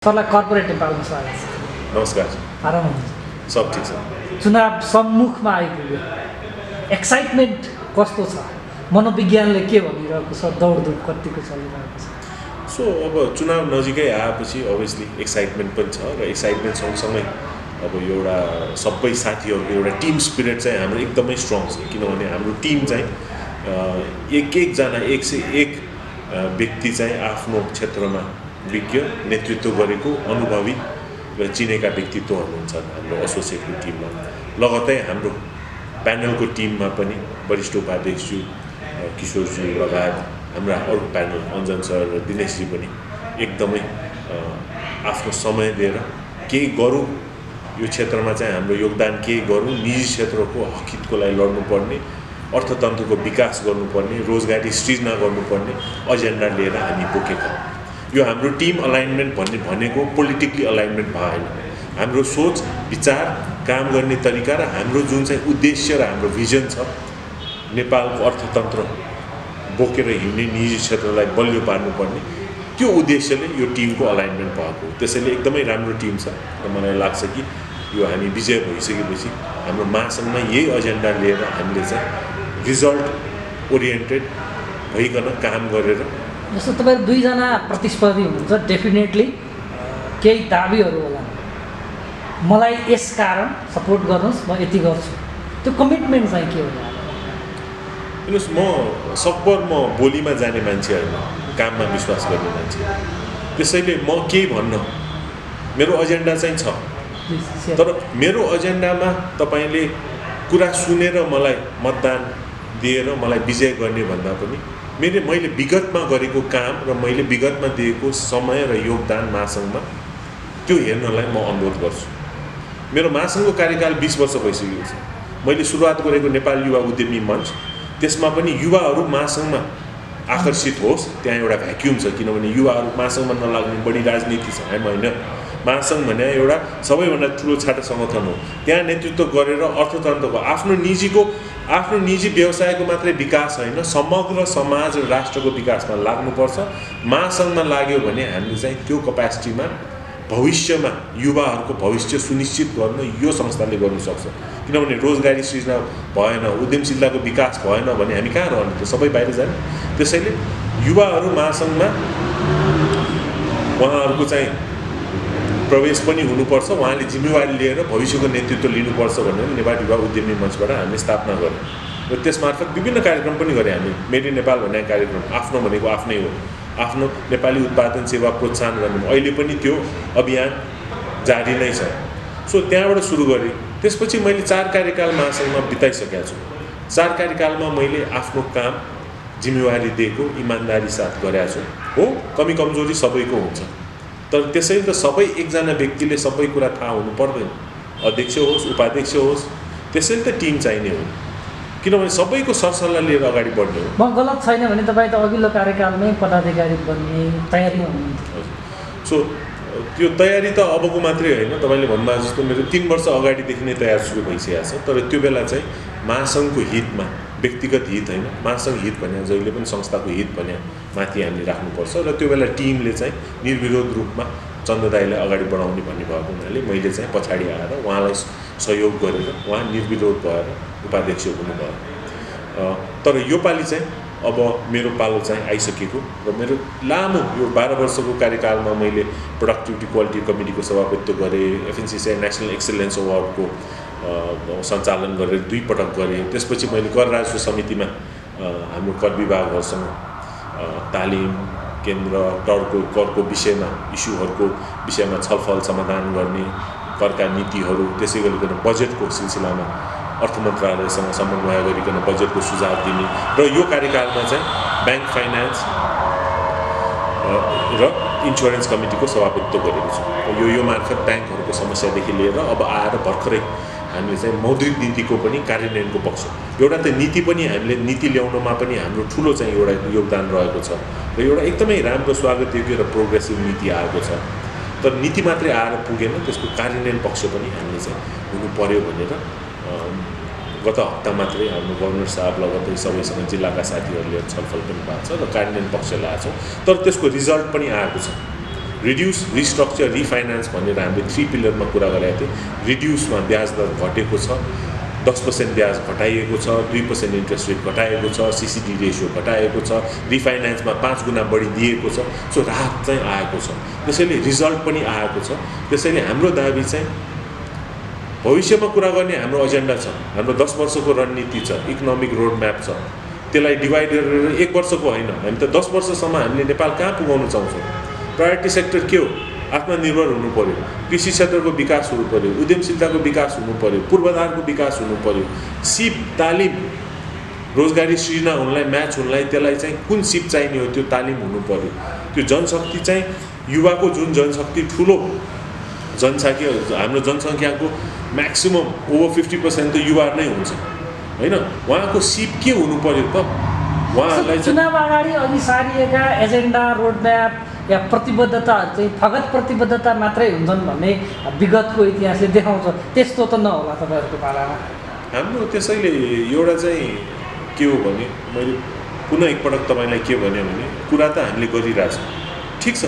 सरलाई कर्पोरेट नेपालमा स्वागत छ। नमस्कार। आराम हुनुहुन्छ? सब ठिक छ। चुनाव सम्मुखमा आइपुग्यो, एक्साइटमेन्ट कस्तो छ? मनोविज्ञानले के भनिरहेको छ? दौडधुप कतिको चलिरहेको छ? सो अब चुनाव नजिकै आएपछि अभियसली एक्साइटमेन्ट पनि छ र एक्साइटमेन्ट सँगसँगै अब एउटा सबै साथीहरूको एउटा टिम स्पिरिट चाहिँ हाम्रो एकदमै स्ट्रङ छ। किनभने हाम्रो टिम चाहिँ एकजना एक से एक व्यक्ति चाहिँ आफ्नो क्षेत्रमा विज्ञ नेतृत्व गरेको अनुभवी र चिनेका व्यक्तित्वहरू हुनुहुन्छ हाम्रो एसोसिएटको टिममा। लगतै हाम्रो प्यानलको टिममा पनि वरिष्ठ उपाध्यक्षज्यू किशोरजी लगायत हाम्रा अरू प्यानल अञ्जन सर र दिनेशजी पनि एकदमै आफ्नो समय दिएर केही गरौँ, यो क्षेत्रमा चाहिँ हाम्रो योगदान केही गरौँ, निजी क्षेत्रको हकितको लागि लड्नुपर्ने, अर्थतन्त्रको विकास गर्नुपर्ने, रोजगारी सृजना गर्नुपर्ने एजेन्डा लिएर हामी बोकेका। यो हाम्रो टिम अलाइनमेन्ट भनेको पोलिटिकली अलाइनमेन्ट भएन। हाम्रो सोच विचार काम गर्ने तरिका र हाम्रो जुन चाहिँ उद्देश्य र हाम्रो भिजन छ नेपालको अर्थतन्त्र बोकेर हिँड्ने, निजी क्षेत्रलाई बलियो पार्नुपर्ने, त्यो उद्देश्यले यो टिमको अलाइनमेन्ट भएको। त्यसैले एकदमै राम्रो टिम छ र मलाई लाग्छ कि यो हामी विजय भइसकेपछि हाम्रो महासङ्घमा यही एजेन्डा लिएर हामीले चाहिँ रिजल्ट ओरिएन्टेड भइकन काम गरेर। जस्तो तपाईँ दुईजना प्रतिस्पर्धी हुनुहुन्छ, डेफिनेटली केही दाबीहरू होला, मलाई यस कारण सपोर्ट गर्नुहोस्, म यति गर्छु, त्यो कमिटमेन्ट चाहिँ के होला? हेर्नुहोस्, म सकभर म बोलीमा जाने मान्छे होइन, काममा विश्वास गर्ने मान्छे। त्यसैले म केही भन्न, मेरो एजेन्डा चाहिँ छ, तर मेरो एजेन्डामा तपाईँले कुरा सुनेर मलाई मतदान दिएर मलाई विजय गर्ने भन्दा पनि मैले विगतमा गरेको काम र मैले विगतमा दिएको समय र योगदान महासङ्घमा त्यो हेर्नलाई म अनुरोध गर्छु। मेरो महासङ्घको कार्यकाल 20 वर्ष भइसकेको छ। मैले सुरुवात गरेको नेपाल युवा उद्यमी मञ्च, त्यसमा पनि युवाहरू महासङ्घमा आकर्षित होस्, त्यहाँ एउटा भ्याक्युम छ। किनभने युवाहरू महासङ्घमा नलाग्ने बढी राजनीति छ होइन। महासङ्घ भने एउटा सबैभन्दा ठुलो छाटा सङ्गठन हो। त्यहाँ नेतृत्व गरेर अर्थतन्त्रको आफ्नो निजी व्यवसायको मात्रै विकास होइन, समग्र समाज र राष्ट्रको विकासमा लाग्नुपर्छ। महासङ्घमा लाग्यो भने हामीले चाहिँ त्यो कपेसिटीमा भविष्यमा युवाहरूको भविष्य सुनिश्चित गर्न यो संस्थाले गर्नुसक्छ। किनभने रोजगारी सृजना भएन, उद्यमशीलताको विकास भएन भने हामी कहाँ रहने, त्यो सबै बाहिर जाने। त्यसैले युवाहरू महासङ्घमा उहाँहरूको चाहिँ प्रवेश पनि हुनुपर्छ, उहाँले जिम्मेवारी लिएर भविष्यको नेतृत्व लिनुपर्छ भनेर नेपाल युवा उद्यमी मञ्चबाट हामीले स्थापना गऱ्यौँ र त्यसमार्फत विभिन्न कार्यक्रम पनि गरे हामी। मेड इन नेपाल भन्ने कार्यक्रम आफ्नो भनेको आफ्नै हो, आफ्नो नेपाली उत्पादन सेवा प्रोत्साहन गर्ने, अहिले पनि त्यो अभियान जारी नै छ। सो त्यहाँबाट सुरु गरेँ। त्यसपछि मैले 4 कार्यकाल महासङ्घमा बिताइसकेको छु। 4 कार्यकालमा मैले आफ्नो काम जिम्मेवारी दिएको इमान्दारी साथ गरेको छु। हो, कमी कमजोरी सबैको हुन्छ, तर त्यसैले त सबै एकजना व्यक्तिले सबै कुरा थाहा हुनु पर्दैन। अध्यक्ष होस्, उपाध्यक्ष होस्, त्यसैले त टिम चाहिने हो। किनभने सबैको सरसल्लाह लिएर अगाडि बढ्ने हो। म गलत छैन भने तपाईँ त अघिल्लो कार्यकालमै पदाधिकारी बन्ने तयारीमा हुनुहुन्थ्यो। सो त्यो तयारी त अबको मात्रै होइन, तपाईँले भन्नुभएको जस्तो मेरो 3 वर्ष अगाडिदेखि नै तयार सुरु भइसकेको छ। तर त्यो बेला चाहिँ महासङ्घको हितमा, व्यक्तिगत हित होइन, महासङ्घ हित भने जहिले पनि संस्थाको हित भने माथि हामीले राख्नुपर्छ। र त्यो बेला टिमले चाहिँ निर्विरोध रूपमा चन्द्रदाईलाई अगाडि बढाउने भन्ने भएको हुनाले मैले चाहिँ पछाडि आएर उहाँलाई सहयोग गरेर उहाँ निर्विरोध भएर उपाध्यक्ष हुनुभयो। तर योपालि चाहिँ अब मेरो पालो चाहिँ आइसकेको र मेरो लामो यो 12 वर्षको कार्यकालमा मैले प्रोडक्टिभिटी क्वालिटी कमिटीको सभापतित्व गरेँ, एफएनसिसिआई नेसनल एक्सलेन्स अवार्डको सञ्चालन गरेर 2 पटक गरेँ। त्यसपछि मैले कर राजस्व समितिमा हाम्रो कर विभागहरूसँग तालिम केन्द्र, करको विषयमा, इस्युहरूको विषयमा छलफल समाधान गर्ने, करका नीतिहरू, त्यसै गरिकन बजेटको सिलसिलामा अर्थ मन्त्रालयसँग समन्वय गरिकन बजेटको सुझाव दिने र यो कार्यकालमा चाहिँ ब्याङ्क फाइनेन्स र इन्सुरेन्स कमिटीको सभापतित्व गरेको छु। यो मार्फत ब्याङ्कहरूको समस्यादेखि लिएर अब आएर भर्खरै हामीले चाहिँ मौद्रिक नीतिको पनि कार्यान्वयनको पक्ष, एउटा त नीति पनि हामीले नीति ल्याउनमा पनि हाम्रो ठुलो चाहिँ एउटा योगदान रहेको छ र एउटा एकदमै राम्रो स्वागतयोग्य र प्रोग्रेसिभ नीति आएको छ। तर नीति मात्रै आएर पुगेन, त्यसको कार्यान्वयन पक्ष पनि हामीले चाहिँ हुनु पर्यो भनेर गत हप्ता मात्रै हाम्रो गभर्नर साहब लगतै सबैसँग जिल्लाका साथीहरूले छलफल पनि भएको छ र कार्यान्वयन पक्ष ल्याएको छौँ। तर त्यसको रिजल्ट पनि आएको छ। रिड्युस रिस्ट्रक्चर रिफाइनान्स भनेर हामीले 3 पिलरमा कुरा गरेका थियौँ। रिड्युसमा ब्याज दर घटेको छ, 10% ब्याज घटाइएको छ, 2% इन्ट्रेस्ट रेट घटाइएको छ, CCD रेसियो घटाइएको छ, रिफाइनान्समा 5 गुणा बढी दिएको छ। सो राहत चाहिँ आएको छ, त्यसैले रिजल्ट पनि आएको छ। त्यसैले हाम्रो दाबी चाहिँ भविष्यमा कुरा गर्ने हाम्रो एजेन्डा छ, हाम्रो 10 वर्षको रणनीति छ, इकोनोमिक रोड म्याप छ। त्यसलाई डिभाइड गरेर 1 वर्षको होइन, हामी त 10 वर्षसम्म हामीले नेपाल कहाँ पुगाउन चाहन्छौँ। प्रायोरिटी सेक्टर के हो? आत्मनिर्भर हुनु पर्यो, कृषि क्षेत्रको विकास हुनु पर्यो, उद्यमशीलताको विकास हुनु पर्यो, पूर्वाधारको विकास हुनु पर्यो, सिप तालिम रोजगारी सृजना हुनलाई म्याच हुनलाई त्यसलाई चाहिँ कुन सिप चाहिने हो त्यो तालिम हुनु पर्यो। त्यो जनशक्ति चाहिँ युवाको जुन जनशक्ति ठुलो जनसङ्ख्या, हाम्रो जनसङ्ख्याको म्याक्सिमम ओभर 50% त युवा नै हुन्छ होइन। उहाँको सिप के हुनु पर्यो त? उहाँहरूलाई चुनाव अगाडि अघि सारिएका एजेन्डा रोडम्याप या प्रतिबद्धताहरू चाहिँ फगत प्रतिबद्धता मात्रै हुन्छन् भन्ने विगतको इतिहासले देखाउँछ। त्यस्तो त नहोला तपाईँहरूको पालामा। हाम्रो त्यसैले एउटा चाहिँ के हो भने मैले पुनः एकपटक तपाईँलाई के भने कुरा त हामीले गरिरहेछौँ, ठिक छ,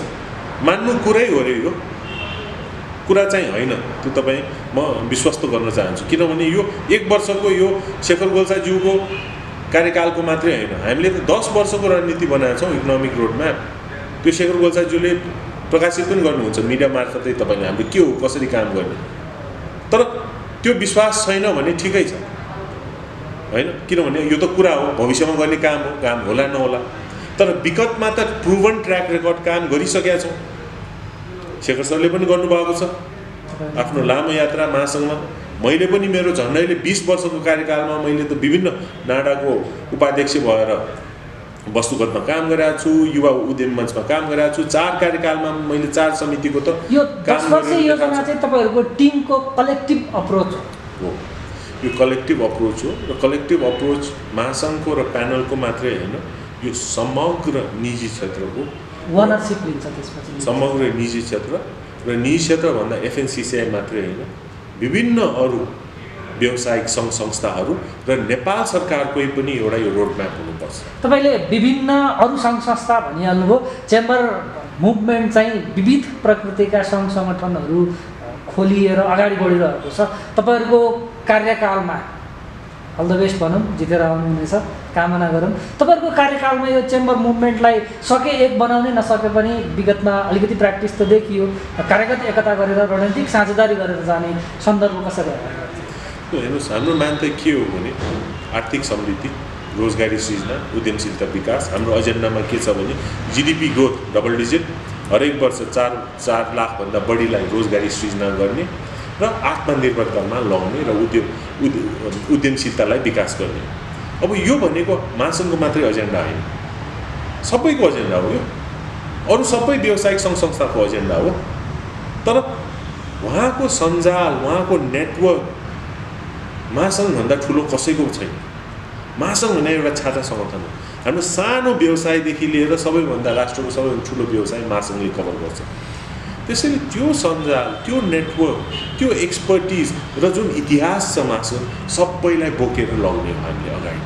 मान्नु कुरै हो रे, यो कुरा चाहिँ होइन, त्यो तपाईँ म विश्वस्त गर्न चाहन्छु। किनभने यो 1 वर्षको यो शेखर गोल्छाज्यूको कार्यकालको मात्रै होइन, हामीले त 10 वर्षको रणनीति बनाएका छौँ इकोनोमिक रोडम्याप। त्यो शेखर गोल्छाज्यूले प्रकाशित पनि गर्नुहुन्छ मिडिया मार्फतै तपाईँले हाम्रो के हो कसरी काम गर्ने। तर त्यो विश्वास छैन भने ठिकै छ होइन, किनभने यो त कुरा हो, भविष्यमा गर्ने काम हो, काम होला नहोला। तर विगतमा त प्रुभन ट्र्याक रेकर्ड काम गरिसकेका छौँ। शेखर सरले पनि गर्नुभएको छ आफ्नो लामो यात्रा महासङ्घमा। मैले पनि मेरो झन्डैले 20 वर्षको कार्यकालमा मैले त विभिन्न नाडाको उपाध्यक्ष भएर वस्तुगतमा काम गरेको छु, युवा उद्यम मञ्चमा काम गरेको छु। 4 कार्यकालमा मैले 4 समितिको त यो 10 वर्षीय योजना चाहिँ तपाईँहरूको टिमको कलेक्टिभ अप्रोच हो। यो कलेक्टिभ अप्रोच हो र कलेक्टिभ अप्रोच महासङ्घको र प्यानलको मात्रै होइन, यो समग्र निजी क्षेत्रको ओनरसिप लिन्छ। त्यसपछि समग्र निजी क्षेत्र र निजी क्षेत्र भन्दा FNCCI मात्रै होइन, विभिन्न अरू व्यावसायिक सङ्घ संस्थाहरू र नेपाल सरकारकै पनि एउटा यो रोडम्याप हुनुपर्छ। तपाईँले विभिन्न अरू सङ्घ संस्था भनिहाल्नुभयो। चेम्बर मुभमेन्ट चाहिँ विविध प्रकृतिका सङ्घ सङ्गठनहरू खोलिएर अगाडि बढिरहेको छ। तपाईँहरूको कार्यकालमा अल द बेस्ट भनौँ, जितेर आउनुहुनेछ, कामना गरौँ। तपाईँहरूको कार्यकालमा यो चेम्बर मुभमेन्टलाई सके एक बनाउने, नसके पनि विगतमा अलिकति प्र्याक्टिस त देखियो, कार्यगत एकता गरेर रणनीतिक साझेदारी गरेर जाने सन्दर्भ कसरी हो? हेर्नुहोस्, हाम्रो मान्यता के हो भने आर्थिक समृद्धि, रोजगारी सृजना, उद्यमशीलता विकास। हाम्रो एजेन्डामा के छ भने GDP ग्रोथ डबल डिजिट, हरेक वर्ष 4 लाखभन्दा बढीलाई रोजगारी सृजना गर्ने र आत्मनिर्भरतामा लगाउने र उद्यमशीलतालाई विकास गर्ने। अब यो भनेको महासङ्घको मात्रै एजेन्डा होइन, सबैको एजेन्डा हो। यो अरू सबै व्यावसायिक सङ्घ संस्थाको एजेन्डा हो। तर उहाँको सञ्जाल, उहाँको नेटवर्क महासङ्घभन्दा ठुलो कसैको छैन। महासङ्घ भन्ने एउटा छाता सङ्गठन हो। हाम्रो सानो व्यवसायदेखि लिएर सबैभन्दा राष्ट्रको सबैभन्दा ठुलो व्यवसाय महासङ्घले कभर गर्छ। त्यसैले त्यो सञ्जाल, त्यो नेटवर्क, त्यो एक्सपर्टिज र जुन इतिहास छ महासङ्घ, सबैलाई बोकेर लग्ने हो हामीले अगाडि।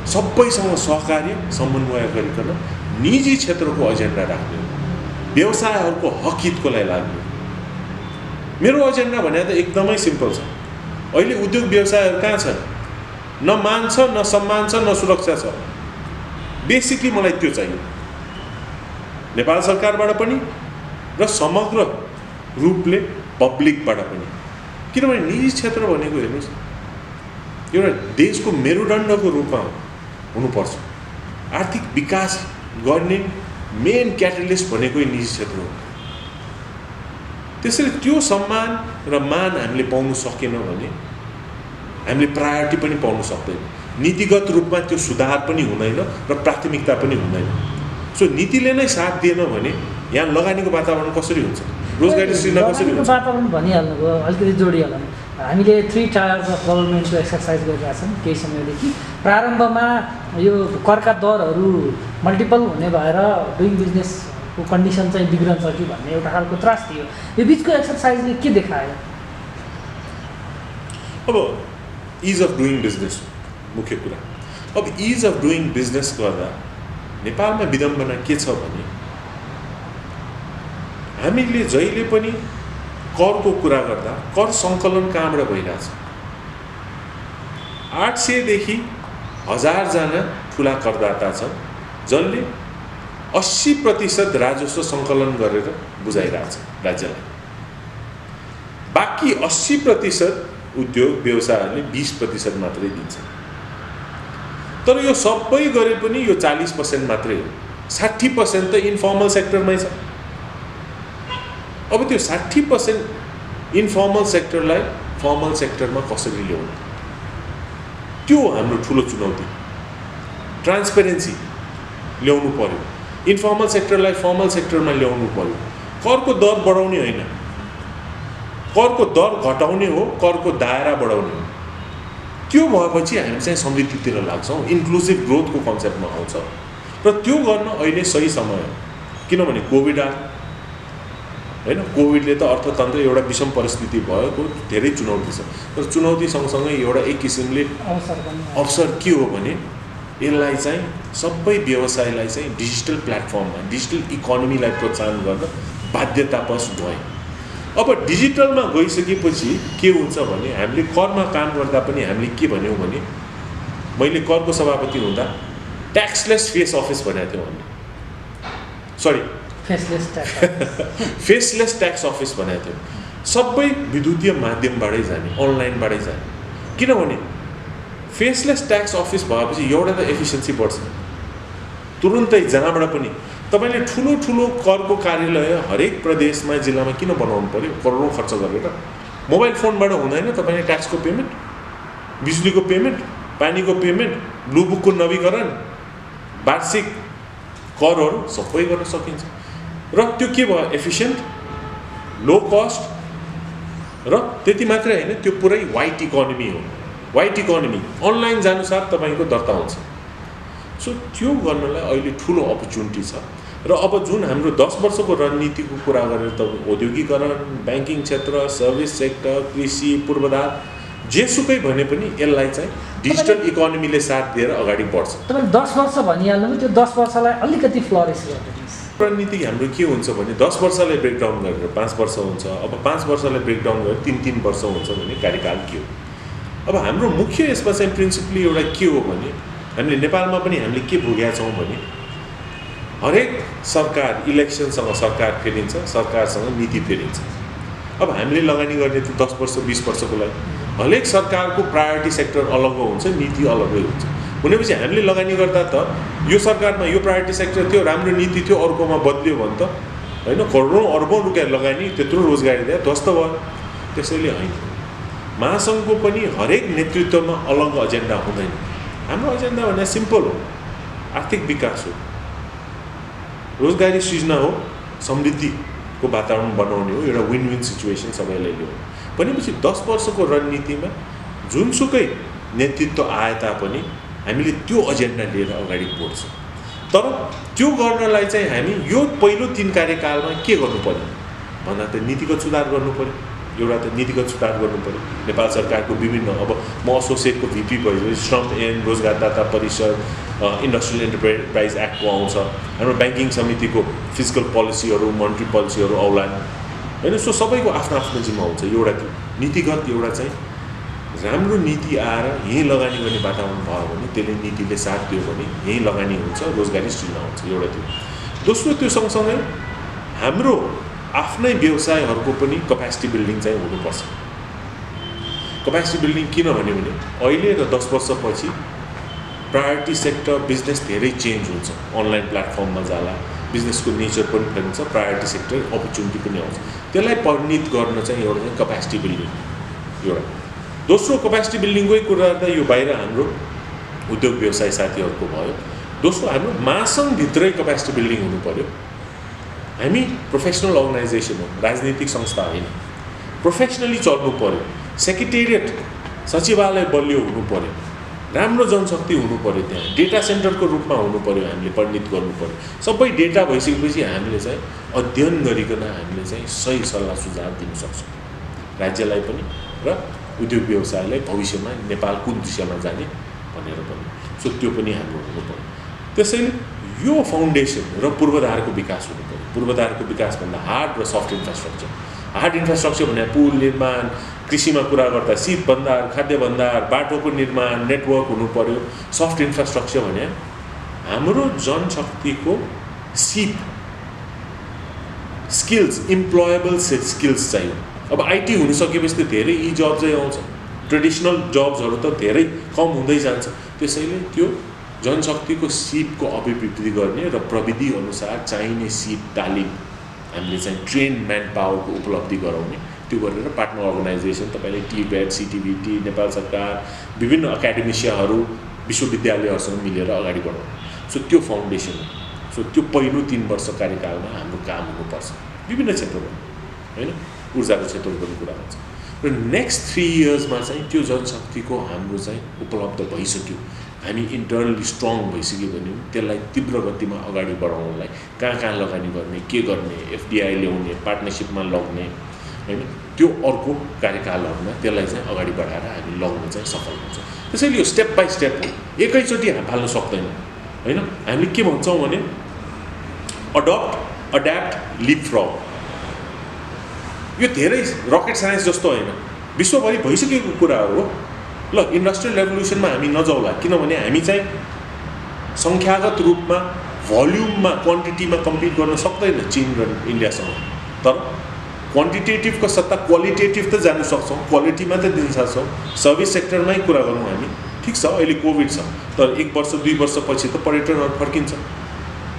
सबैसँग सहकार्य समन्वय गरिकन निजी क्षेत्रको एजेन्डा राख्ने हो, व्यवसायहरूको हक हितको लागि लाग्ने। मेरो एजेन्डा भने त एकदमै सिम्पल छ। अहिले उद्योग व्यवसायहरू कहाँ छन्? न मान छ, न सम्मान छ, न सुरक्षा छ। बेसिकली मलाई त्यो चाहियो, नेपाल सरकारबाट पनि र समग्र रूपले पब्लिकबाट पनि। किनभने निजी क्षेत्र भनेको हेर्नुहोस्, एउटा देशको मेरुदण्डको रूपमा हुनुपर्छ। आर्थिक विकास गर्ने मेन क्याटलिस्ट भनेकै निजी क्षेत्र हो। त्यसैले त्यो सम्मान र मान हामीले पाउनु सकेनौँ भने हामीले प्रायोरिटी पनि पाउनु सक्दैन। नीतिगत रूपमा त्यो सुधार पनि हुँदैन र प्राथमिकता पनि हुँदैन। सो नीतिले नै साथ दिएन भने यहाँ लगानीको वातावरण कसरी हुन्छ, रोजगारी सृजना कसरी हुन्छ? वातावरण भनिहाल्नुभयो, अलिकति जोडिहालौँ। हामीले 3 टायर्स अफ गभर्मेन्टको एक्सर्साइज गरिरहेका छौँ केही समयदेखि। प्रारम्भमा यो करका दरहरू मल्टिपल हुने भएर डुइङ बिजनेसको कन्डिसन चाहिँ बिग्रन्छ कि भन्ने एउटा खालको त्रास थियो। यो बिचको एक्सर्साइजले के देखायो? अब इज अफ डुइङ बिजनेस मुख्य कुरा। अब इज अफ डुइङ बिजनेस गर्दा नेपालमा विडम्बना के छ भने हामीले जहिले पनि करको कुरा गर्दा कर सङ्कलन कहाँबाट भइरहेछ? 800 देखि 1000 जना ठुला करदाता छन् जसले 80% राजस्व सङ्कलन गरेर बुझाइरहेछ राज्यलाई। बाँकी 80% उद्योग व्यवसायहरूले 20% मात्रै दिन्छ। तर यो सबै गरे पनि यो 40% मात्रै हो। 60% त इन्फर्मल सेक्टरमै छ। अब त्यो 60% इन्फर्मल सेक्टरलाई फर्मल सेक्टरमा कसरी ल्याउने, त्यो हाम्रो ठुलो चुनौती। ट्रान्सपेरेन्सी ल्याउनु पर्यो, इन्फर्मल सेक्टरलाई फर्मल सेक्टरमा ल्याउनु पर्यो। करको दर बढाउने होइन, करको दर घटाउने हो, करको दायरा बढाउने हो। त्यो भएपछि हामी चाहिँ समृद्धितिर लाग्छौँ, इन्क्लुसिभ ग्रोथको कन्सेप्टमा आउँछ। र त्यो गर्न अहिले सही समय हो, किनभने कोभिड आयो होइन। कोभिडले त अर्थतन्त्र एउटा विषम परिस्थिति भएको, धेरै चुनौती छ। तर चुनौती सँगसँगै एउटा एक किसिमले अवसर के हो भने यसलाई चाहिँ सबै व्यवसायलाई चाहिँ डिजिटल प्लेटफर्ममा, डिजिटल इकोनोमीलाई प्रोत्साहन गर्न बाध्यतावश भए। अब डिजिटलमा गइसकेपछि के हुन्छ भने हामीले करमा काम गर्दा पनि हामीले के भन्यौँ भने, मैले करको सभापति हुँदा ट्याक्सलेस फेस अफिस भनेको थियौँ हामीले, सरी फेसलेस ट्याक्स अफिस भनेको थियौँ। सबै विद्युतीय माध्यमबाटै जाने, अनलाइनबाटै जाने। किनभने फेसलेस ट्याक्स अफिस भएपछि एउटा त एफिसियन्सी बढ्छ, तुरुन्तै जहाँबाट पनि। तपाईँले ठुलो ठुलो करको कार्यालय हरेक प्रदेशमा जिल्लामा किन बनाउनु पर्यो? करोडौँ खर्च गरेर मोबाइल फोनबाट हुँदैन तपाईँले ट्याक्सको पेमेन्ट, बिजुलीको पेमेन्ट, पानीको पेमेन्ट, ब्लू बुकको नवीकरण, वार्षिक करहरू सबै गर्न सकिन्छ। र त्यो के भयो? एफिसियन्ट, लो कस्ट, र त्यति मात्रै होइन, त्यो पुरै वाइट इकोनोमी हो। वाइट इकोनोमी अनलाइन जानुसार तपाईँको दर्ता हुन्छ। सो त्यो गर्नलाई अहिले ठुलो अपर्च्युनिटी छ। र अब जुन हाम्रो 10 वर्षको रणनीतिको कुरा गरेर त औद्योगिकरण, ब्याङ्किङ क्षेत्र, सर्भिस सेक्टर, कृषि, पूर्वाधार, जेसुकै भने पनि यसलाई चाहिँ डिजिटल इकोनोमीले साथ दिएर अगाडि बढ्छ। तपाईँले 10 वर्ष भनिहाल्नु, त्यो 10 वर्षलाई अलिकति फ्लरिस गरिदिनुहोस्। रणनीति हाम्रो के हुन्छ भने 10 वर्षलाई ब्रेकडाउन गरेर 5 वर्ष हुन्छ। अब 5 वर्षलाई ब्रेकडाउन गरेर 3-3 वर्ष हुन्छ भने कार्यकाल के हो? अब हाम्रो मुख्य यसमा चाहिँ प्रिन्सिपली एउटा के हो भने, हामीले नेपालमा पनि हामीले के भोगेका छौँ भने हरेक सरकार इलेक्सनसँग सरकार फेरिन्छ, सरकारसँग नीति फेरिन्छ। अब हामीले लगानी गर्ने त 10 वर्ष 20 वर्षको लागि, हरेक सरकारको प्रायोरिटी सेक्टर अलग हुन्छ, नीति अलग्गै हुन्छ। भनेपछि हामीले लगानी गर्दा त यो सरकारमा यो प्रायोरिटी सेक्टर थियो, राम्रो नीति थियो, अर्कोमा बदल्यो भने त होइन करोडौँ अर्बौँ रुपियाँ लगानी, त्यत्रो रोजगारी दिए ध्वस्त भयो। त्यसैले होइन, महासङ्घको पनि हरेक नेतृत्वमा अलग एजेन्डा हुँदैन। हाम्रो एजेन्डा भने सिम्पल हो, आर्थिक विकास हो, रोजगारी सृजना हो, समृद्धिको वातावरण बनाउने हो, एउटा विन विन सिचुएसन सबैलाई ल्याउने। भनेपछि 10 वर्षको रणनीतिमा जुनसुकै नेतृत्व आए तापनि हामीले त्यो एजेन्डा लिएर अगाडि बढ्छ। तर त्यो गर्नलाई चाहिँ हामी यो पहिलो 3 कार्यकालमा के गर्नु पर्यो भन्दा त नीतिगत सुधार गर्नु पर्यो। एउटा त नीतिगत सुधार गर्नु पर्यो। नेपाल सरकारको विभिन्न, अब म एसोसिएटको भिपी भयो, श्रम एवं रोजगारदाता परिषद, इन्डस्ट्रियल एन्टरप्राइज एक्टको आउँछ, हाम्रो ब्याङ्किङ समितिको फिजिकल पोलिसीहरू, मोनिटरी पोलिसीहरू आउलान् होइन। सो सबैको आफ्नो आफ्नो जिम्मा हुन्छ। एउटा त्यो नीतिगत, एउटा चाहिँ राम्रो नीति आएर यहीँ लगानी गर्ने वातावरण भयो भने, त्यसले नीतिले साथ दियो भने यहीँ लगानी हुन्छ, रोजगारी सृजना हुन्छ। एउटा त्यो। दोस्रो, त्यो सँगसँगै हाम्रो आफ्नै व्यवसायहरूको पनि कपेसिटी बिल्डिङ चाहिँ हुनुपर्छ। कपेसिटी बिल्डिङ किन भन्यो भने अहिले र 10 वर्षपछि प्रायोरिटी सेक्टर बिजनेस धेरै चेन्ज हुन्छ, अनलाइन प्लेटफर्ममा जाला, बिजनेसको नेचर पनि फेरिन्छ, प्रायोरिटी सेक्टर अपर्च्युनिटी पनि आउँछ। त्यसलाई परिणित गर्न चाहिँ एउटा चाहिँ कपेसिटी बिल्डिङ एउटा। दोस्रो, कपेसिटी बिल्डिङकै कुरा गर्दा यो बाहिर हाम्रो उद्योग व्यवसाय साथीहरूको भयो। दोस्रो, हाम्रो महासङ्घभित्रै कपेसिटी बिल्डिङ हुनु पर्यो। हामी प्रोफेसनल अर्गनाइजेसन हो, राजनीतिक संस्था होइन। प्रोफेसनली चल्नु पर्यो। सेक्रेटेरिएट, सचिवालय बलियो हुनु पर्यो, राम्रो जनशक्ति हुनु पर्यो, त्यहाँ डेटा सेन्टरको रूपमा हुनु पर्यो, हामीले परिणित गर्नु पर्यो। सबै डेटा भइसकेपछि हामीले चाहिँ अध्ययन गरिकन हामीले चाहिँ सही सल्लाह सुझाव दिन सक्छौँ राज्यलाई पनि र उद्योग व्यवसायलाई भविष्यमा नेपाल कुन दिशामा जाने भनेर पनि। सो त्यो पनि हाम्रो हुनु पर्यो। त्यसैले यो फाउन्डेसन र पूर्वाधारको विकास हुनु पर्यो। पूर्वाधारको विकासभन्दा हार्ड र सफ्ट इन्फ्रास्ट्रक्चर। हार्ड इन्फ्रास्ट्रक्चर भने पुल निर्माण, कृषिमा कुरा गर्दा शीत भण्डार, खाद्य भण्डार, बाटोको निर्माण, नेटवर्क हुनु पर्यो। सफ्ट इन्फ्रास्ट्रक्चर भने हाम्रो जनशक्तिको सिप स्किल्स, इम्प्लोएबल स्किल्स चाहियो। अब आइटी हुन सकेपछि त धेरै यी जब चाहिँ आउँछ, ट्रेडिसनल जब्सहरू त धेरै कम हुँदै जान्छ। त्यसैले त्यो जनशक्तिको सिपको अभिवृद्धि गर्ने र प्रविधि अनुसार चाहिने सिप तालिम हामीले चाहिँ ट्रेन म्यान पावरको उपलब्धि गराउने, त्यो गरेर पार्टनर अर्गनाइजेसन तपाईँले टिबेट, सिटिभिटी, नेपाल सरकार, विभिन्न एकाडेमिसियाहरू, विश्वविद्यालयहरूसँग मिलेर अगाडि बढाउने। सो त्यो फाउन्डेसन हो। सो त्यो पहिलो 3 वर्ष कार्यकालमा हाम्रो काम हुनुपर्छ विभिन्न क्षेत्रमा, होइन, ऊर्जाको क्षेत्रमा पनि कुरा हुन्छ। र नेक्स्ट 3 इयर्समा चाहिँ त्यो जनशक्तिको हाम्रो चाहिँ उपलब्ध भइसक्यो, हामी इन्टरनली स्ट्रङ भइसक्यो भने त्यसलाई तीव्र गतिमा अगाडि बढाउनलाई कहाँ लगानी गर्ने, के गर्ने, एफडिआई ल्याउने, पार्टनरसिपमा लग्ने, होइन, त्यो अर्को कार्यकालहरूमा त्यसलाई चाहिँ अगाडि बढाएर हामी लग्न चाहिँ सफल हुन्छ। त्यसैले यो स्टेप बाई स्टेप हो, एकैचोटि हामी फाल्न सक्दैन, होइन। हामीले के भन्छौँ भने अडप्ट, अड्याप्ट, लिपफ्रग। यो धेरै रकेट साइन्स जस्तो होइन, विश्वभरि भइसकेको कुराहरू हो। ल, इन्डस्ट्रियल रेभोल्युसनमा हामी नजाउँला, किनभने हामी चाहिँ सङ्ख्यागत रूपमा, भोल्युममा, क्वान्टिटीमा कम्पिट गर्न सक्दैन चीन र इन्डियासँग। तर क्वान्टिटेटिभको सट्टा क्वालिटेटिभ त जानु सक्छौँ, क्वालिटीमा त दिन सक्छौँ। सर्भिस सेक्टरमै कुरा गरौँ हामी, ठिक छ अहिले कोभिड छ, तर 1 वर्ष 2 वर्षपछि त पर्यटनहरू फर्किन्छ।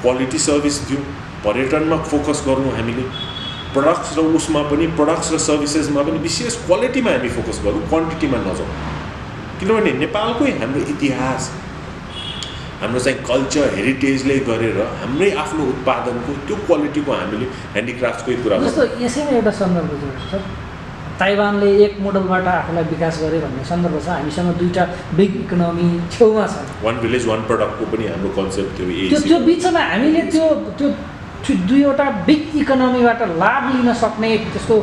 क्वालिटी सर्भिस दिउँ, पर्यटनमा फोकस गर्नु हामीले, प्रडक्ट्स र उसमा पनि, प्रडक्ट्स र सर्भिसेसमा पनि विशेष क्वालिटीमा हामी फोकस गरौँ, क्वान्टिटीमा नजाउँ। किनभने नेपालकै हाम्रो इतिहास, हाम्रो चाहिँ कल्चर, हेरिटेजले गरेर हाम्रै आफ्नो उत्पादनको त्यो क्वालिटीको हामीले ह्यान्डिक्राफ्टकै कुरा गर्छौँ। जस्तो यसैमा एउटा सन्दर्भ जोडेको छ, ताइवानले एक मोडलबाट आफूलाई विकास गरे भन्ने सन्दर्भ छ। हामीसँग 2टा बिग इकोनोमी छेउमा छन्, 1 भिलेज 1 प्रडक्टको पनि हाम्रो कन्सेप्ट थियो। त्यो बिचमा हामीले त्यो 2वटा बिग इकोनोमीबाट लाभ लिन सक्ने त्यस्तो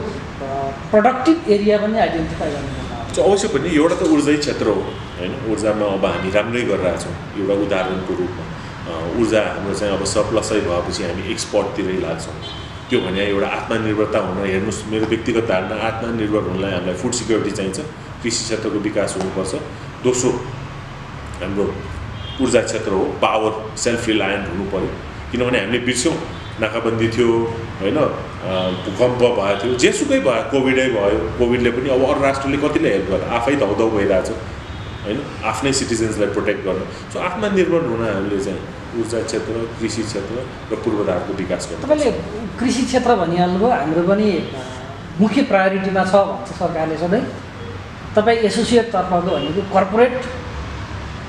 प्रोडक्टिभ एरिया पनि आइडेन्टिफाई गर्नुपर्छ। अवश्य पनि एउटा त ऊर्जै क्षेत्र हो, होइन। ऊर्जामा अब हामी राम्रै गरिरहेछौँ। एउटा उदाहरणको रूपमा ऊर्जा हाम्रो चाहिँ अब सरप्लसै भएपछि हामी एक्सपोर्टतिरै लाग्छौँ। त्यो भने एउटा आत्मनिर्भरता हुन, हेर्नुहोस् मेरो व्यक्तिगत धारणा, आत्मनिर्भर हुनलाई हामीलाई फुड सिक्योरिटी चाहिन्छ, कृषि क्षेत्रको विकास हुनुपर्छ। दोस्रो हाम्रो ऊर्जा क्षेत्र हो, पावर सेल्फ रिलायन्ट हुनु पऱ्यो। किनभने हामीले बिर्स्यौँ, नाकाबन्दी थियो, होइन, भूकम्प भएको थियो, जेसुकै भयो, कोभिडै भयो, कोभिडले पनि अब अरू राष्ट्रले कतिले हेल्प गर्यो, आफै धौधौ भइरहेछ, होइन, आफ्नै सिटिजन्सलाई प्रोटेक्ट गर्न। सो आत्मनिर्भर हुन हामीले चाहिँ ऊर्जा क्षेत्र, कृषि क्षेत्र र पूर्वाधारको विकास गर्नु। तपाईँले कृषि क्षेत्र भनिहाल्नुभयो, हाम्रो पनि मुख्य प्रायोरिटीमा छ भन्छ सरकारले सधैँ। तपाईँ एसोसिएट तर्फको भनेको कर्पोरेट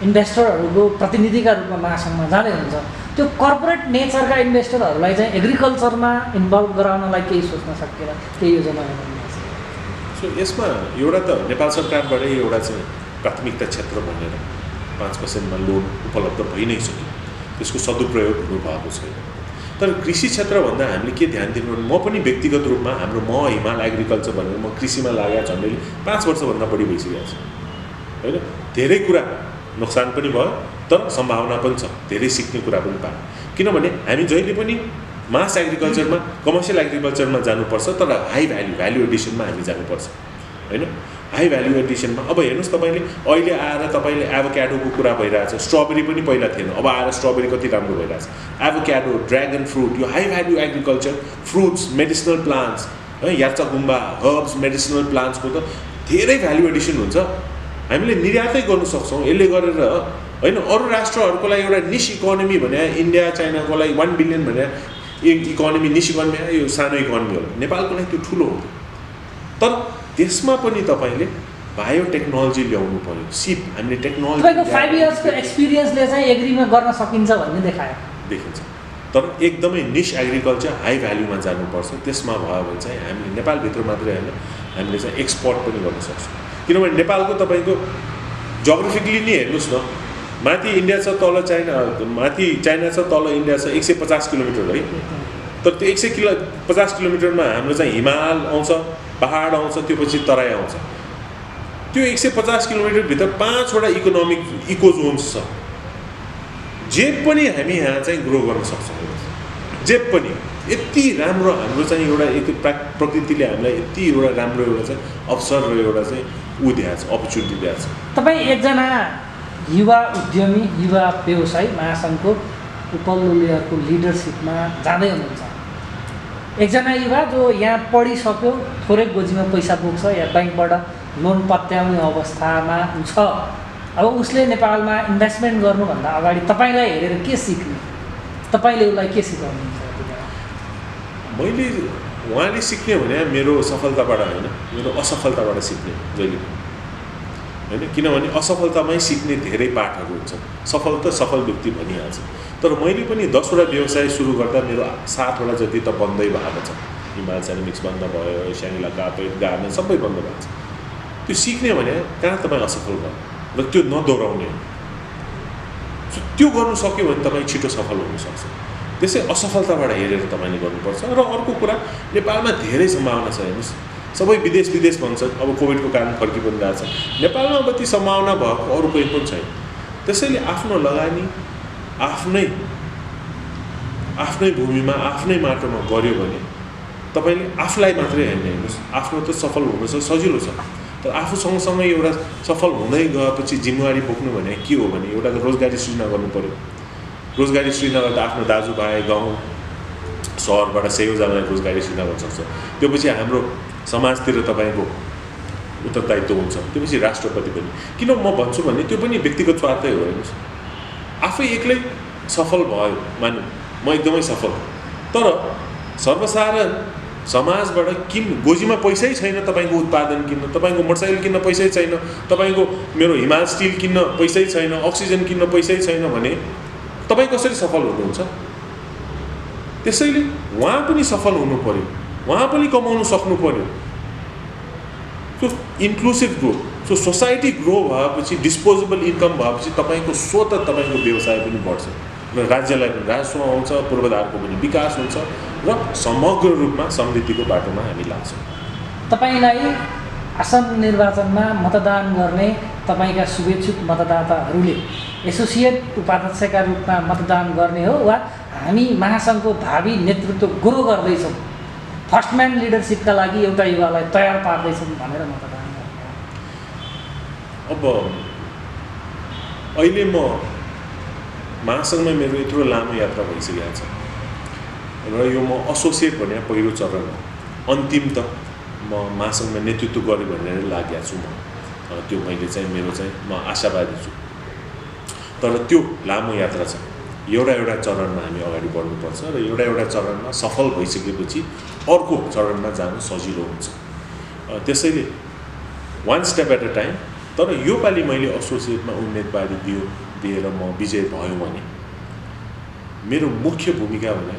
इन्भेस्टरहरूको प्रतिनिधिका रूपमा महासङ्घमा जाँदै हुन्छ। त्यो कर्पोरेट नेचरका इन्भेस्टरहरूलाई चाहिँ एग्रिकल्चरमा इन्भल्भ गराउनलाई केही सोच्न सकिएला, केही योजना बनाउनु? सो यसमा एउटा त नेपाल सरकारबाटै एउटा चाहिँ प्राथमिकता क्षेत्र भनेर 5% लोन उपलब्ध भइ नै सक्यो, त्यसको सदुपयोग हुनुभएको छैन। तर कृषि क्षेत्र भन्दा हामीले के ध्यान दिनु भने, म पनि व्यक्तिगत रूपमा हाम्रो हिमाल एग्रिकल्चर भनेर म कृषिमा लागेको झन्डै 5 वर्षभन्दा बढी भइसकेको छ, होइन। धेरै कुरा नोक्सान पनि भयो, तर सम्भावना पनि छ, धेरै सिक्ने कुरा पनि पायो। किनभने हामी जहिले पनि मास एग्रिकल्चरमा, कमर्सियल एग्रिकल्चरमा जानुपर्छ, तर हाई भ्याल्यु एडिसनमा हामी जानुपर्छ, होइन। हाई भ्याल्यु एडिसनमा अब हेर्नुहोस्, तपाईँले अहिले आएर तपाईँले एभोक्याडोको कुरा भइरहेछ, स्ट्रबेरी पनि पहिला थिएन, अब आएर स्ट्रबेरी कति राम्रो भइरहेछ। एभोक्याडो, ड्र्यागन फ्रुट, यो high value agriculture, fruits, medicinal plants, है, यार्चागुम्बा, हर्ब्स, मेडिसिनल प्लान्ट्सको त धेरै भ्याल्यु एडिसन हुन्छ। हामीले निर्यातै गर्न सक्छौँ यसले गरेर, होइन। अरू राष्ट्रहरूको लागि एउटा निश इकोनोमी भने, इन्डिया चाइनाको लागि 1 बिलियन भने इकोनोमी, निश इकोनोमी, यो सानो इकोनोमी हो। नेपालको लागि त्यो ठुलो हो। तर त्यसमा पनि तपाईँले बायोटेक्नोलोजी ल्याउनु पऱ्यो, सिप हामीले टेक्नोलोजी। तपाईँको 5 इयर्सको एक्सपिरियन्सले चाहिँ एग्रीमा गर्न सकिन्छ भन्ने देखिन्छ। तर एकदमै निश एग्रिकल्चर हाई भ्याल्युमा जानुपर्छ। त्यसमा भयो भने चाहिँ हामीले नेपालभित्र मात्रै होइन, हामीले चाहिँ एक्सपोर्ट पनि गर्न सक्छौँ। किनभने नेपालको तपाईँको जोग्राफिकली नै हेर्नुहोस् न, माथि इन्डिया छ, तल चाइना, माथि चाइना छ, तल इन्डिया छ, 150 किलोमिटर है। तर त्यो 150 किलोमिटरमा हाम्रो चाहिँ हिमाल आउँछ, पहाड आउँछ, त्यो पछि तराई आउँछ। त्यो 150 किलोमिटरभित्र 5वटा इकोनोमिक इको जोन्स छ, जे पनि हामी यहाँ चाहिँ ग्रो गर्न सक्छौँ, जे पनि। यति राम्रो हाम्रो चाहिँ एउटा एक प्रकृतिले हामीलाई यति एउटा राम्रो एउटा चाहिँ अवसर र एउटा चाहिँ ऊ दिएको छ, अपर्च्युनिटी दिएको छ। तपाईँ एकजना युवा उद्यमी, युवा व्यवसायी महासङ्घको उपल्लो लेयरको लिडरसिपमा जाँदै हुनुहुन्छ। एकजना युवा जो यहाँ पढिसक्यो, थोरै गोजीमा पैसा पुग्छ या ब्याङ्कबाट लोन पत्याउने अवस्थामा छ, अब उसले नेपालमा इन्भेस्टमेन्ट गर्नुभन्दा अगाडि तपाईँलाई हेरेर के सिक्ने, तपाईँले उसलाई के सिकाउनुहुन्छ? मैले उहाँले सिक्ने भने मेरो सफलताबाट होइन, मेरो असफलताबाट सिक्ने जहिले होइन, किनभने असफलतामै सिक्ने धेरै पाठहरू हुन्छ। सफल त सफल व्यक्ति भनिहाल्छ, तर मैले पनि 10वटा व्यवसाय सुरु गर्दा मेरो 7वटा जति त बन्दै भएको छ। हिमाल सेरामिक्स बन्द भयो, स्याङ्ला कार्पेट गार्डन सबै बन्द भएको छ। त्यो सिक्ने भने कहाँ तपाईँ असफल भयो र त्यो नदोहोऱ्याउने, त्यो गर्नु सक्यो भने तपाईँ छिटो सफल हुनसक्छ। त्यसै असफलताबाट हेरेर तपाईँले गर्नुपर्छ। र अर्को कुरा, नेपालमा धेरै सम्भावना छ। हेर्नुहोस्, सबै विदेश भन्छ, अब कोभिडको कारण फर्कि पनि रहेछ। नेपालमा अब ती सम्भावना भएको अरू कोही पनि छैन। त्यसैले आफ्नो लगानी आफ्नै भूमिमा आफ्नै माटोमा गऱ्यो भने तपाईँले आफूलाई मात्रै हेर्ने। हेर्नुहोस्, आफ्नो त सफल हुनु छ, सजिलो छ, तर आफू सँगसँगै एउटा सफल हुँदै गएपछि जिम्मेवारी बोक्नु भने के हो भने एउटा त रोजगारी सृजना गर्नु पऱ्यो। रोजगारी सृजना गर्दा आफ्नो दाजुभाइ गाउँ सहरबाट सयौँजनालाई रोजगारी सृजना गर्न सक्छ। त्यो पछि हाम्रो समाजतिर तपाईँको उत्तरदायित्व हुन्छ। त्यो पछि राष्ट्रपति पनि। किन म भन्छु भने त्यो पनि व्यक्तिगत स्वार्थै हो। हेर्नुहोस्, आफै एक्लै सफल भयो मानु, म एकदमै सफल, तर सर्वसाधारण समाजबाट गोजीमा पैसै छैन तपाईँको उत्पादन किन्न, तपाईँको मोटरसाइकल किन्न पैसै छैन, तपाईँको मेरो हिमाल स्टिल किन्न पैसै छैन, अक्सिजन किन्न पैसै छैन भने तपाईँ कसरी सफल हुनुहुन्छ? त्यसैले उहाँ पनि सफल हुनु पर्यो, उहाँ पनि कमाउनु सक्नु पर्यो। So inclusive growth, so society grow भएपछि, डिस्पोजेबल इन्कम भएपछि तपाईँको स्वतः तपाईँको व्यवसाय पनि बढ्छ र राज्यलाई पनि राजस्व आउँछ, पूर्वाधारको पनि विकास हुन्छ र समग्र रूपमा समृद्धिको बाटोमा हामी लाग्छौँ। तपाईँलाई आसन्न निर्वाचनमा मतदान गर्ने तपाईँका शुभेच्छुक मतदाताहरूले एसोसिएट उपाध्यक्षका रूपमा मतदान गर्ने हो वा हामी महासङ्घको भावी नेतृत्व ग्रो गर्दैछौँ, फर्स्टम्यान लिडरसिपका लागि एउटा युवालाई तयार पार्दैछौँ भनेर मतदान गर्ने? अब अहिले म महासङ्घमा मेरो यत्रो लामो यात्रा भइसकेको छ र यो म एसोसिएट भने पहिलो चरण हो। अन्तिम त म महासङ्घमा नेतृत्व गरेँ भनेर लागेको छु। म त्यो मैले चाहिँ मेरो चाहिँ म आशावादी छु, तर त्यो लामो यात्रा छ। एउटा चरणमा हामी अगाडि बढ्नुपर्छ र एउटा चरणमा सफल भइसकेपछि अर्को चरणमा जानु सजिलो हुन्छ। त्यसैले one step at a time. तर योपालि मैले एसोसिएटमा उम्मेदवारी दिएर म विजय भयो भने मेरो मुख्य भूमिका भने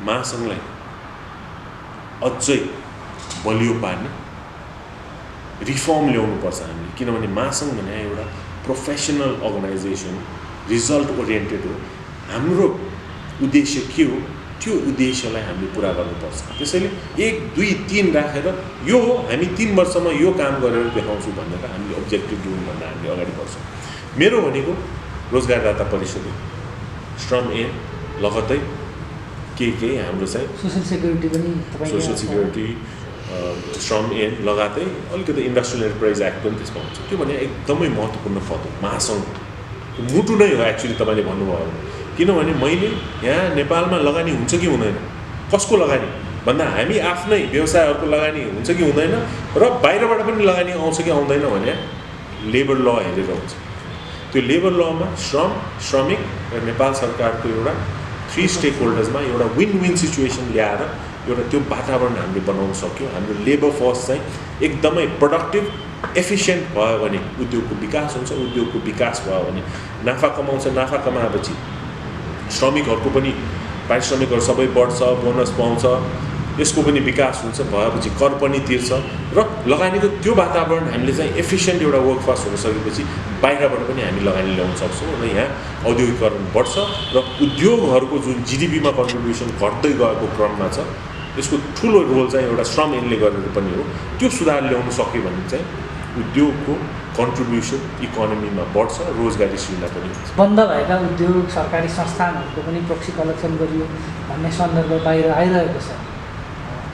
महासङ्घलाई अझै बलियो पार्ने, रिफर्म ल्याउनुपर्छ हामीले। किनभने महासङ्घ भने एउटा प्रोफेसनल अर्गनाइजेसन, रिजल्ट ओरिएन्टेड हो। हाम्रो उद्देश्य के हो, त्यो उद्देश्यलाई हामीले पुरा गर्नुपर्छ। त्यसैले 1, 2, 3 राखेर यो हो, हामी 3 वर्षमा यो काम गरेर देखाउँछु भनेर हामीले अब्जेक्टिभ दिनुभन्दा हामीले अगाडि बढ्छौँ। मेरो भनेको रोजगारदाता परिषद हो, श्रम ऐन लगत्तै के हाम्रो चाहिँ सोसल सेक्युरिटी पनि, सोसल सेक्युरिटी, श्रम ऐन लगायतै अलिकति इन्डस्ट्रियल एन्टरप्राइज एक्ट पनि त्यसमा हुन्छ। त्यो भने एकदमै महत्त्वपूर्ण पद हो, महासङ्घको मुटु नै हो एक्चुअली तपाईँले भन्नुभयो भने। किनभने मैले यहाँ नेपालमा लगानी हुन्छ कि हुँदैन, कसको लगानी भन्दा हामी आफ्नै व्यवसायहरूको लगानी हुन्छ कि हुँदैन र बाहिरबाट पनि लगानी आउँछ कि आउँदैन भने लेबर ल हेरेर हुन्छ। त्यो लेबर लमा श्रमिक र नेपाल सरकारको एउटा 3 स्टेक होल्डर्समा एउटा विन विन सिचुएसन ल्याएर एउटा त्यो वातावरण हामीले बनाउन सक्यौँ। हाम्रो लेबर फोर्स चाहिँ एकदमै प्रोडक्टिभ, एफिसियन्ट भयो भने उद्योगको विकास हुन्छ, उद्योगको विकास भयो भने नाफा कमाउँछ, नाफा कमाएपछि श्रमिकहरूको पनि पारिश्रमिकहरू सबै बढ्छ, बोनस पाउँछ, यसको पनि विकास हुन्छ, भएपछि कर पनि तिर्छ र लगानीको त्यो वातावरण हामीले चाहिँ एफिसियन्ट एउटा वर्कफोर्स हुनसकेपछि बाहिरबाट पनि हामी लगानी ल्याउन सक्छौँ र यहाँ औद्योगिकरण बढ्छ र उद्योगहरूको जुन जिडिपीमा कन्ट्रिब्युसन घट्दै गएको क्रममा छ, यसको ठुलो रोल चाहिँ एउटा श्रम ऐनले गरेर पनि हो। त्यो सुधार ल्याउन सक्यो भने चाहिँ उद्योगको कन्ट्रिब्युसन इकोनोमीमा बढ्छ, रोजगारी सृजना पनि हुन्छ। बन्द भएका उद्योग सरकारी संस्थानहरूको पनि प्रोक्सी कलेक्सन गरियो भन्ने सन्दर्भ बाहिर आइरहेको छ।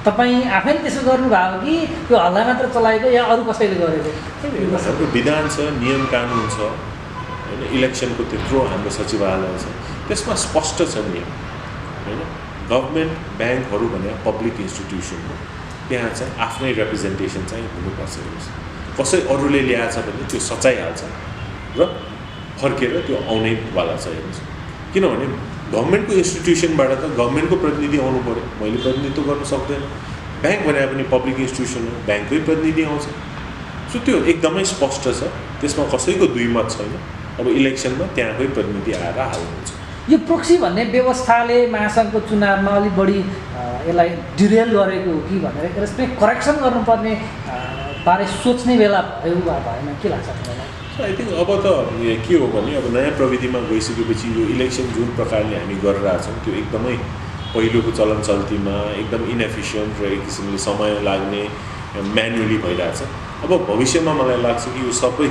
तपाईँ आफैले त्यसो गर्नुभयो कि त्यो हल्ला मात्र चलाएको या अरू कसैले गरेको? हाम्रो विधान छ, नियम कानुन छ होइन, इलेक्सनको त्यत्रो हाम्रो सचिवालय छ, त्यसमा स्पष्ट छ नियम होइन। गभर्मेन्ट ब्याङ्कहरू भने पब्लिक इन्स्टिट्युसन हो, त्यहाँ चाहिँ आफ्नै रिप्रेजेन्टेसन चाहिँ हुनुपर्छ। कसै अरूले ल्याएछ भने त्यो सचाइहाल्छ र फर्केर त्यो आउनैवाला छ हेर्नुहोस्। किनभने गभर्मेन्टको इन्स्टिट्युसनबाट त गभर्मेन्टको प्रतिनिधि आउनु पऱ्यो, मैले प्रतिनिधित्व गर्न सक्दैन। ब्याङ्क भने पनि पब्लिक इन्स्टिट्युसन हो, ब्याङ्ककै प्रतिनिधि आउँछ। सो त्यो एकदमै स्पष्ट छ, त्यसमा कसैको दुई मत छैन। अब इलेक्सनमा त्यहाँकै प्रतिनिधि आएर हाल्नुहुन्छ। यो प्रोक्सी भन्ने व्यवस्थाले महासङ्घको चुनावमा अलिक बढी यसलाई डिरेल गरेको हो कि भनेर यसमै करेक्सन गर्नुपर्ने बारे सोच्ने बेला भयो वा भएन, के लाग्छ तपाईँलाई? आई थिङ्क अब त के हो भने अब नयाँ प्रविधिमा गइसकेपछि यो इलेक्सन जुन प्रकारले हामी गरिरहेछौँ त्यो एकदमै पहिलोको चलन चल्तीमा एकदम इनएफिसियन्ट र एक किसिमले समय लाग्ने म्यानुअली भइरहेछ। अब भविष्यमा मलाई लाग्छ कि यो सबै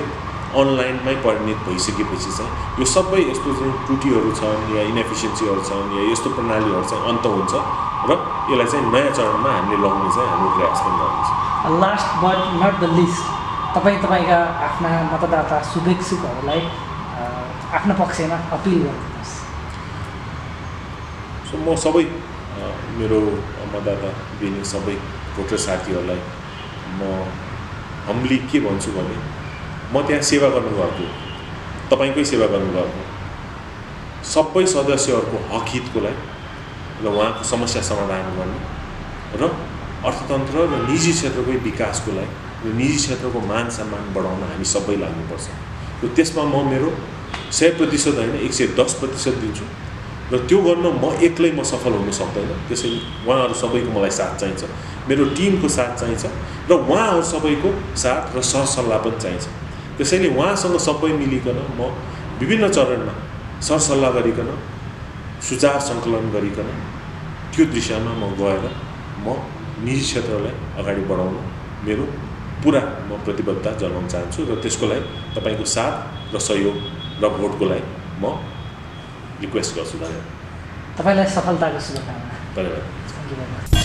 अनलाइनमै परिणत भइसकेपछि चाहिँ यो सबै यस्तो चाहिँ त्रुटिहरू छन् या इनएफिसियन्सीहरू छन् या यस्तो प्रणालीहरू चाहिँ अन्त हुन्छ र यसलाई चाहिँ नयाँ चरणमा हामीले लगाउने चाहिँ हाम्रो प्रयास पनि गर्नेछ। Last but not the least, तपाईँका आफ्ना मतदाता शुभेच्छुकहरूलाई आफ्नो पक्षमा अपिल गर्नुहोस्। सो म सबै मेरो मतदाता दिने सबै भोटर साथीहरूलाई म हम्बली के भन्छु भने म त्यहाँ सेवा गर्नुभएको, तपाईँकै सेवा गर्नुभएको सबै सदस्यहरूको हक हितको लागि र उहाँको समस्या समाधान गर्ने र अर्थतन्त्र र निजी क्षेत्रकै विकासको लागि र निजी क्षेत्रको मान सम्मान बढाउन हामी सबै लाग्नुपर्छ। र त्यसमा म मेरो 100% होइन 110% दिन्छु र त्यो गर्न म एक्लै सफल हुन सक्दैन। त्यसैले उहाँहरू सबैको मलाई साथ चाहिन्छ, मेरो टिमको साथ चाहिन्छ र उहाँहरू सबैको साथ र सरसल्लाह पनि चाहिन्छ। त्यसैले उहाँसँग सबै मिलिकन म विभिन्न चरणमा सरसल्लाह गरिकन सुझाव सङ्कलन गरिकन त्यो दिशामा म गएर म निजी क्षेत्रलाई अगाडि बढाउन मेरो पुरा म प्रतिबद्धता जनाउन चाहन्छु र त्यसको लागि तपाईँको साथ र सहयोग र भोटको लागि म रिक्वेस्ट गर्छु। धन्यवाद। तपाईँलाई सफलताको शुभकामना। धन्यवाद।